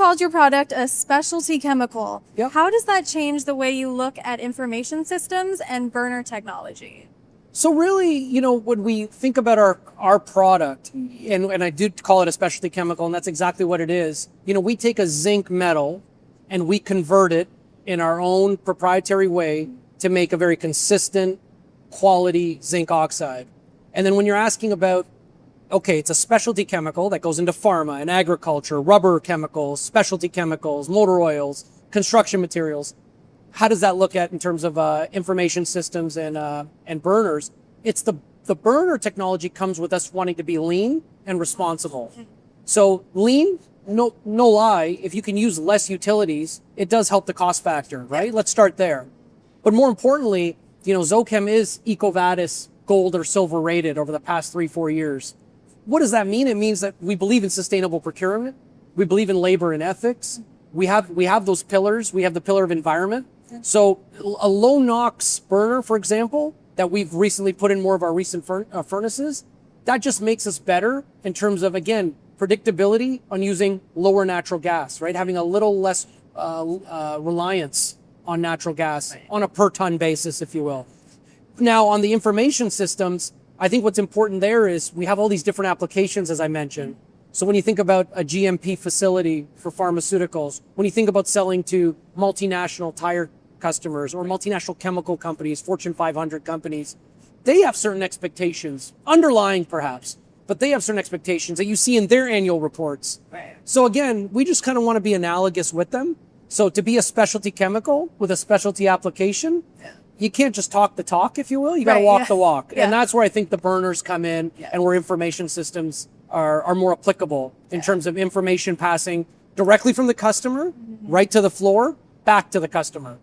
called your product a specialty chemical. Yep. How does that change the way you look at information systems and burner technology? So really, when we think about our product, and I do call it a specialty chemical, and that's exactly what it is. We take a zinc metal and we convert it in our own proprietary way to make a very consistent quality zinc oxide. And then when you're asking about, okay, it's a specialty chemical that goes into pharma and agriculture, rubber chemicals, specialty chemicals, motor oils, construction materials. How does that look at in terms of information systems and burners? It's the burner technology comes with us wanting to be lean and responsible. So lean, no lie, if you can use less utilities, it does help the cost factor, right? Let's start there. But more importantly, Zochem is EcoVadis gold or silver rated over the past 3-4 years. What does that mean? It means that we believe in sustainable procurement. We believe in labor and ethics. We have those pillars. We have the pillar of environment. So a low NOx burner, for example, that we've recently put in more of our recent furnaces, that just makes us better in terms of, again, predictability on using lower natural gas, right? Having a little less reliance on natural gas on a per ton basis, if you will. Now, on the information systems, I think what's important there is we have all these different applications, as I mentioned. So when you think about a GMP facility for pharmaceuticals, when you think about selling to multinational tire customers or multinational chemical companies, Fortune 500 companies, they have certain expectations, underlying perhaps, but they have certain expectations that you see in their annual reports. Right. So again, we just kind of want to be analogous with them. So to be a specialty chemical with a specialty application, you can't just talk the talk, if you will. You got to walk the walk. And that's where I think the burners come in and where information systems are more applicable in terms of information passing directly from the customer right to the floor, back to the customer.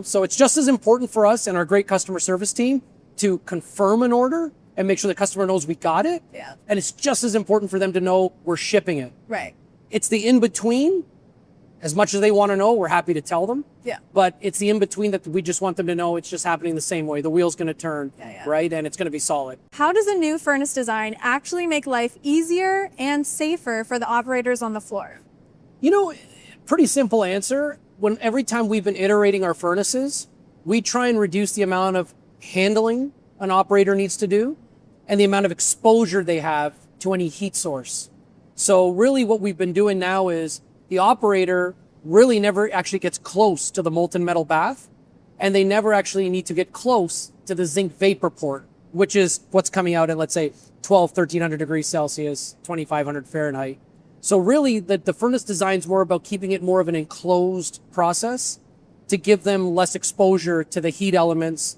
So it's just as important for us and our great customer service team to confirm an order and make sure the customer knows we got it. And it's just as important for them to know we're shipping it. Right. It's the in-between. As much as they want to know, we're happy to tell them. But it's the in-between that we just want them to know it's just happening the same way. The wheel's going to turn, right? And it's going to be solid. How does a new furnace design actually make life easier and safer for the operators on the floor? Pretty simple answer. Every time we've been iterating our furnaces, we try and reduce the amount of handling an operator needs to do and the amount of exposure they have to any heat source. So really what we've been doing now is the operator really never actually gets close to the molten metal bath, and they never actually need to get close to the zinc vapor port, which is what's coming out at, let's say, 1,300 degrees Celsius, 2,500 Fahrenheit. So really the furnace design is more about keeping it more of an enclosed process to give them less exposure to the heat elements,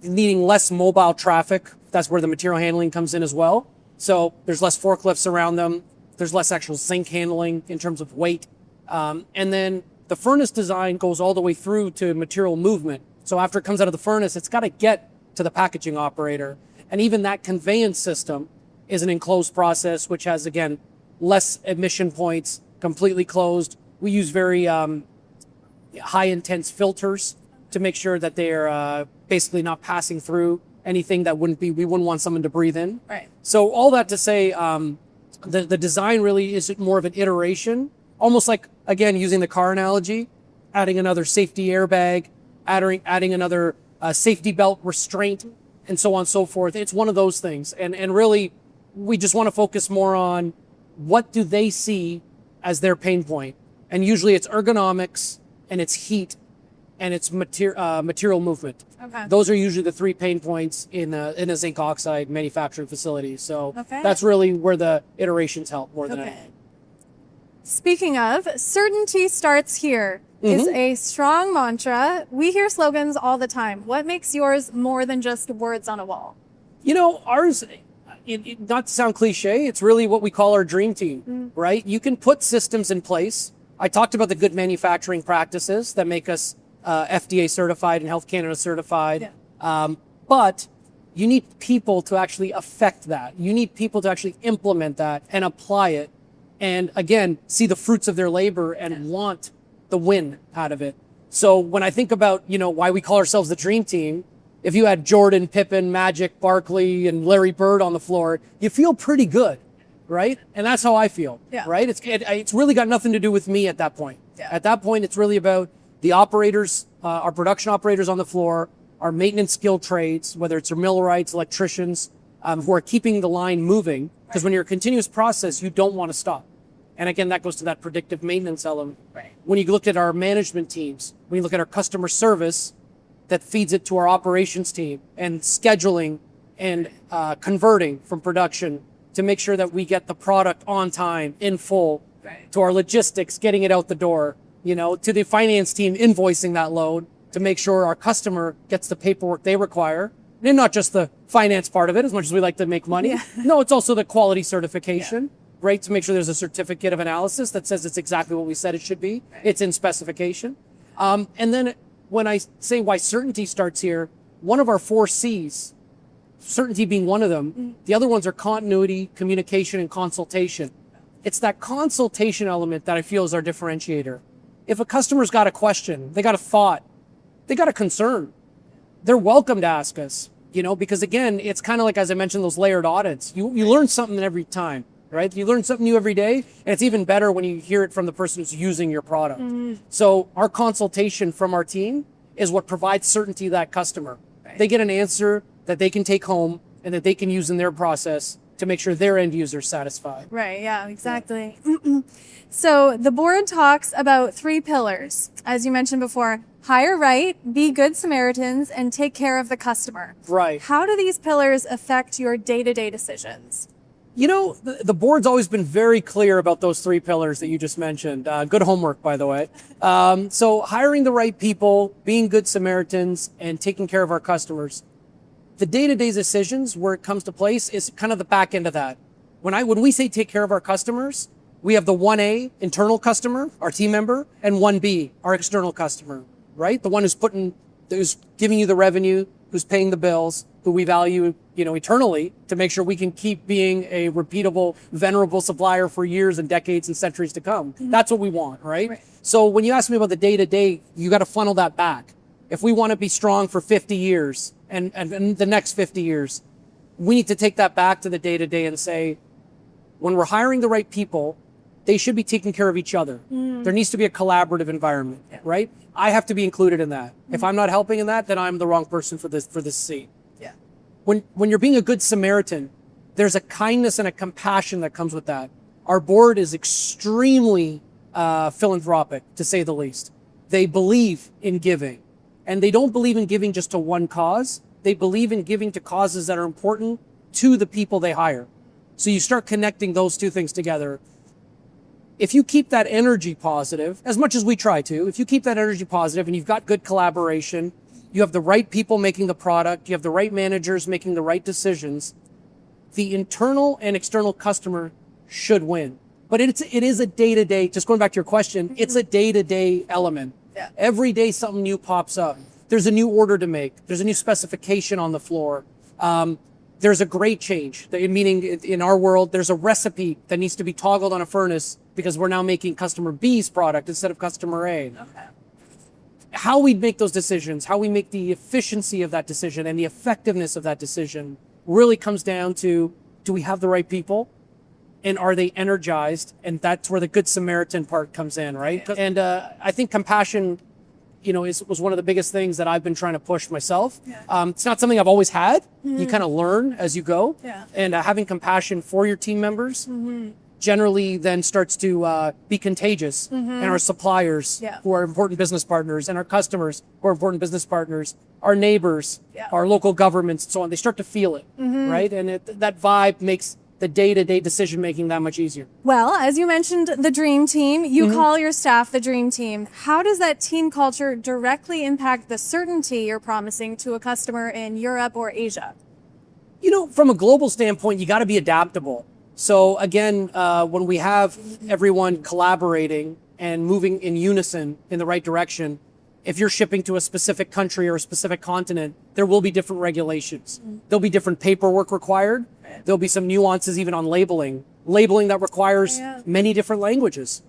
needing less mobile traffic. That's where the material handling comes in as well. So there's less forklifts around them. There's less actual zinc handling in terms of weight. And then the furnace design goes all the way through to material movement. So after it comes out of the furnace, it's got to get to the packaging operator. And even that conveyance system is an enclosed process, which has, again, less emission points, completely closed. We use very high intense filters to make sure that they're basically not passing through anything that we wouldn't want someone to breathe in. Right. So all that to say, the design really is more of an iteration, almost like, again, using the car analogy, adding another safety airbag, adding another safety belt restraint, and so on and so forth. It's one of those things. And really, we just want to focus more on what do they see as their pain point. And usually it's ergonomics, and it's heat, and it's material movement. Okay. Those are usually the 3 pain points in a zinc oxide manufacturing facility. So that's really where the iterations help more than anything. Speaking of, certainty starts here is a strong mantra. We hear slogans all the time. What makes yours more than just words on a wall? Ours, not to sound cliche, it's really what we call our dream team, right? You can put systems in place. I talked about the good manufacturing practices that make us FDA certified and Health Canada certified. But you need people to actually affect that. You need people to actually implement that and apply it. And again, see the fruits of their labor and want the win out of it. So when I think about, why we call ourselves the dream team, if you had Jordan, Pippen, Magic, Barkley, and Larry Bird on the floor, you feel pretty good, right? And that's how I feel, right? It's really got nothing to do with me at that point. At that point, it's really about the operators, our production operators on the floor, our maintenance skilled trades, whether it's our millwrights, electricians, who are keeping the line moving. Because when you're a continuous process, you don't want to stop. And again, that goes to that predictive maintenance element. When you look at our management teams, when you look at our customer service, that feeds it to our operations team, and scheduling and converting from production to make sure that we get the product on time, in full, to our logistics, getting it out the door, to the finance team, invoicing that load to make sure our customer gets the paperwork they require. And not just the finance part of it, as much as we like to make money. No, it's also the quality certification, right? To make sure there's a certificate of analysis that says it's exactly what we said it should be. It's in specification. And then when I say why certainty starts here, one of our 4 C's, certainty being one of them, the other ones are continuity, communication, and consultation. It's that consultation element that I feel is our differentiator. If a customer's got a question, they got a thought, they got a concern, they're welcome to ask us, because again, it's kind of like, as I mentioned, those layered audits. You learn something every time, right? You learn something new every day, and it's even better when you hear it from the person who's using your product. So our consultation from our team is what provides certainty to that customer. They get an answer that they can take home and that they can use in their process to make sure their end user is satisfied. Right, yeah, exactly. So the board talks about 3 pillars, as you mentioned before: hire right, be good Samaritans, and take care of the customer. Right. How do these pillars affect your day-to-day decisions? The board's always been very clear about those 3 pillars that you just mentioned. Good homework, by the way. So hiring the right people, being good Samaritans, and taking care of our customers. The day-to-day decisions where it comes to place is kind of the back end of that. When we say take care of our customers, we have the 1A, internal customer, our team member, and 1B, our external customer, right? The one who's giving you the revenue, who's paying the bills, who we value, eternally, to make sure we can keep being a repeatable, venerable supplier for years and decades and centuries to come. That's what we want, right? So when you ask me about the day-to-day, you got to funnel that back. If we want to be strong for 50 years and the next 50 years, we need to take that back to the day-to-day and say, when we're hiring the right people, they should be taking care of each other. There needs to be a collaborative environment, right? I have to be included in that. If I'm not helping in that, then I'm the wrong person for this seat. When you're being a good Samaritan, there's a kindness and a compassion that comes with that. Our board is extremely philanthropic, to say the least. They believe in giving, and they don't believe in giving just to one cause. They believe in giving to causes that are important to the people they hire. So you start connecting those 2 things together. If you keep that energy positive, as much as we try to, if you keep that energy positive and you've got good collaboration, you have the right people making the product, you have the right managers making the right decisions, the internal and external customer should win. But it is a day-to-day, just going back to your question, it's a day-to-day element. Every day something new pops up. There's a new order to make. There's a new specification on the floor. There's a grade change, meaning in our world, there's a recipe that needs to be toggled on a furnace because we're now making customer B's product instead of customer A. How we make those decisions, how we make the efficiency of that decision and the effectiveness of that decision really comes down to, do we have the right people? And are they energized? And that's where the good Samaritan part comes in, right? And I think compassion, was one of the biggest things that I've been trying to push myself. It's not something I've always had. You kind of learn as you go. And having compassion for your team members generally then starts to be contagious. And our suppliers, who are important business partners, and our customers, who are important business partners, our neighbors, our local governments, and so on, they start to feel it, right? And that vibe makes the day-to-day decision-making that much easier. Well, as you mentioned, the dream team, you call your staff the dream team. How does that team culture directly impact the certainty you're promising to a customer in Europe or Asia? From a global standpoint, you got to be adaptable. So again, when we have everyone collaborating and moving in unison in the right direction, if you're shipping to a specific country or a specific continent, there will be different regulations. There'll be different paperwork required. There'll be some nuances even on labeling that requires many different languages,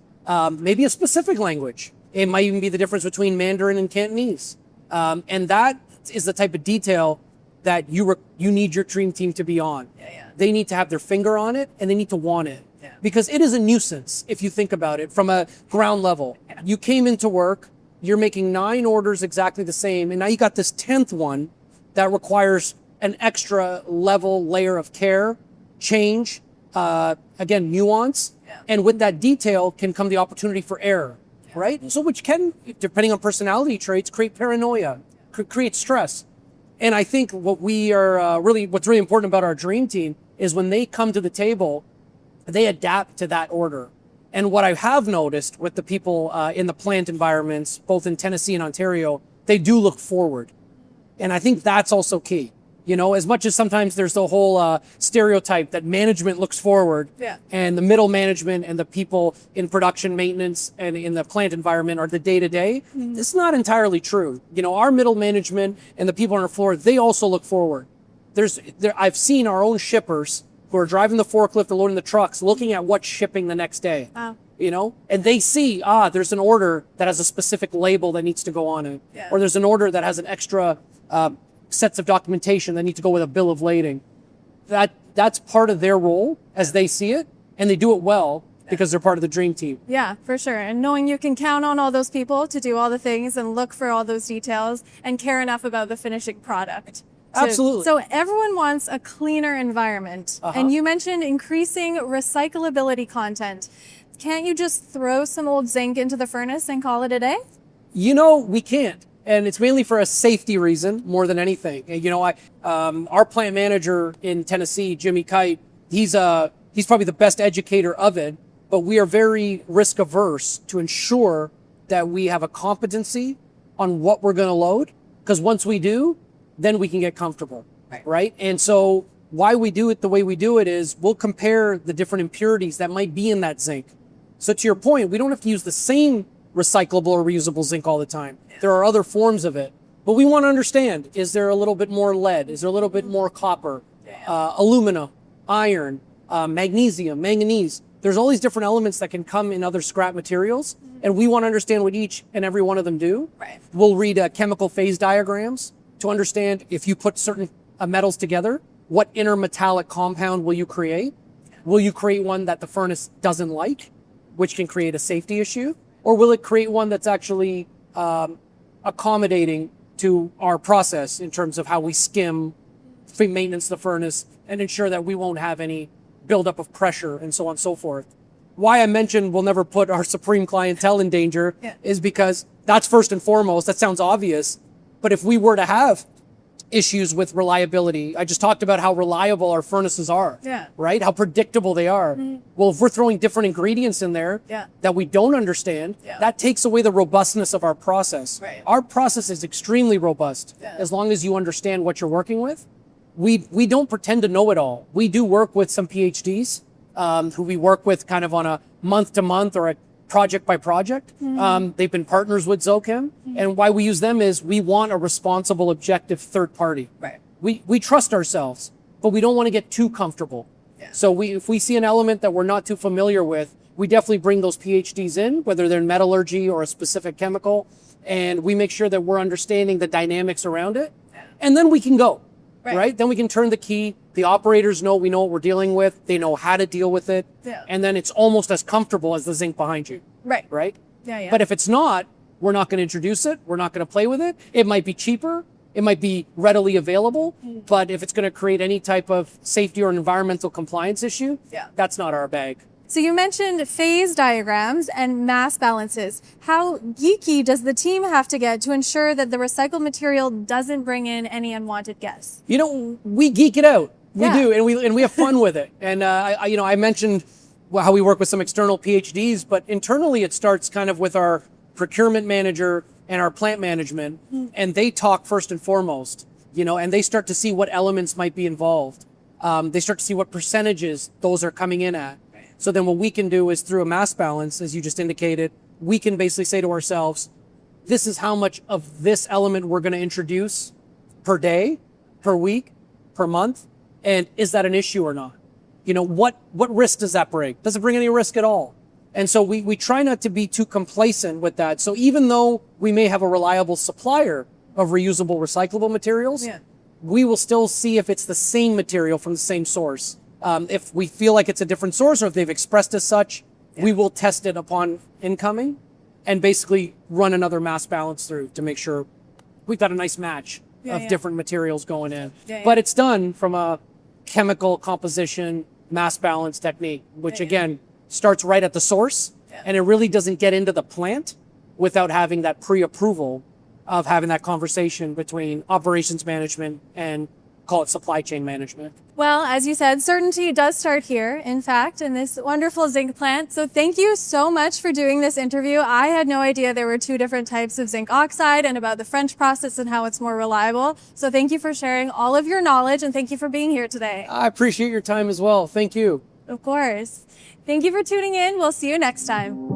maybe a specific language. It might even be the difference between Mandarin and Cantonese. And that is the type of detail that you need your dream team to be on. They need to have their finger on it, and they need to want it. Because it is a nuisance if you think about it from a ground level. You came into work, you're making 9 orders exactly the same, and now you got this 10th one that requires an extra layer of care, change, again, nuance, and with that detail can come the opportunity for error, right? So which can, depending on personality traits, create paranoia, create stress. And I think what's really important about our dream team is when they come to the table, they adapt to that order. And what I have noticed with the people in the plant environments, both in Tennessee and Ontario, they do look forward. And I think that's also key. You know, as much as sometimes there's the whole stereotype that management looks forward, and the middle management and the people in production maintenance and in the plant environment are the day-to-day, it's not entirely true. You know, our middle management and the people on our floor, they also look forward. I've seen our own shippers who are driving the forklift and loading the trucks, looking at what's shipping the next day. You know, and they see, there's an order that has a specific label that needs to go on it, or there's an order that has an extra sets of documentation that need to go with a bill of lading. That's part of their role as they see it, and they do it well because they're part of the dream team. Yeah, for sure. And knowing you can count on all those people to do all the things and look for all those details and care enough about the finishing product. Absolutely. So everyone wants a cleaner environment. And you mentioned increasing recyclability content. Can't you just throw some old zinc into the furnace and call it a day? You know, we can't. And it's mainly for a safety reason more than anything. You know, our plant manager in Tennessee, Jimmy Kite, he's probably the best educator of it, but we are very risk averse to ensure that we have a competency on what we're going to load. Because once we do, then we can get comfortable, right? And so why we do it the way we do it is we'll compare the different impurities that might be in that zinc. So to your point, we don't have to use the same recyclable or reusable zinc all the time. There are other forms of it. But we want to understand, is there a little bit more lead? Is there a little bit more copper, aluminum, iron, magnesium, manganese? There's all these different elements that can come in other scrap materials, and we want to understand what each and every one of them do. We'll read chemical phase diagrams to understand if you put certain metals together, what intermetallic compound will you create? Will you create one that the furnace doesn't like, which can create a safety issue? Or will it create one that's actually accommodating to our process in terms of how we skim, maintenance the furnace, and ensure that we won't have any buildup of pressure and so on and so forth. Why I mentioned we'll never put our supreme clientele in danger is because that's first and foremost. That sounds obvious. But if we were to have issues with reliability, I just talked about how reliable our furnaces are, right? How predictable they are. Well, if we're throwing different ingredients in there that we don't understand, that takes away the robustness of our process. Our process is extremely robust as long as you understand what you're working with. We don't pretend to know it all. We do work with some PhDs who we work with kind of on a month to month or a project by project. They've been partners with Zochem. And why we use them is we want a responsible, objective third party. We trust ourselves, but we don't want to get too comfortable. So if we see an element that we're not too familiar with, we definitely bring those PhDs in, whether they're in metallurgy or a specific chemical, and we make sure that we're understanding the dynamics around it. And then we can go, right? Then we can turn the key. The operators know we know what we're dealing with. They know how to deal with it. And then it's almost as comfortable as the zinc behind you. Right? But if it's not, we're not going to introduce it. We're not going to play with it. It might be cheaper. It might be readily available. But if it's going to create any type of safety or environmental compliance issue, that's not our bag. So you mentioned phase diagrams and mass balances. How geeky does the team have to get to ensure that the recycled material doesn't bring in any unwanted guests? You know, we geek it out. We do, and we have fun with it. And I mentioned how we work with some external PhDs, but internally it starts kind of with our procurement manager and our plant management, and they talk first and foremost, and they start to see what elements might be involved. They start to see what percentages those are coming in at. So then what we can do is through a mass balance, as you just indicated, we can basically say to ourselves, this is how much of this element we're going to introduce per day, per week, per month. And is that an issue or not? What risk does that bring? Does it bring any risk at all? And so we try not to be too complacent with that. So even though we may have a reliable supplier of reusable, recyclable materials, we will still see if it's the same material from the same source. If we feel like it's a different source or if they've expressed as such, we will test it upon incoming and basically run another mass balance through to make sure we've got a nice match of different materials going in. But it's done from a chemical composition mass balance technique, which again starts right at the source, and it really doesn't get into the plant without having that pre-approval of having that conversation between operations management and call it supply chain management. Well, as you said, certainty does start here, in fact, in this wonderful zinc plant. So thank you so much for doing this interview. I had no idea there were two different types of zinc oxide and about the French process and how it's more reliable. So thank you for sharing all of your knowledge and thank you for being here today. I appreciate your time as well. Thank you. Of course. Thank you for tuning in. We'll see you next time.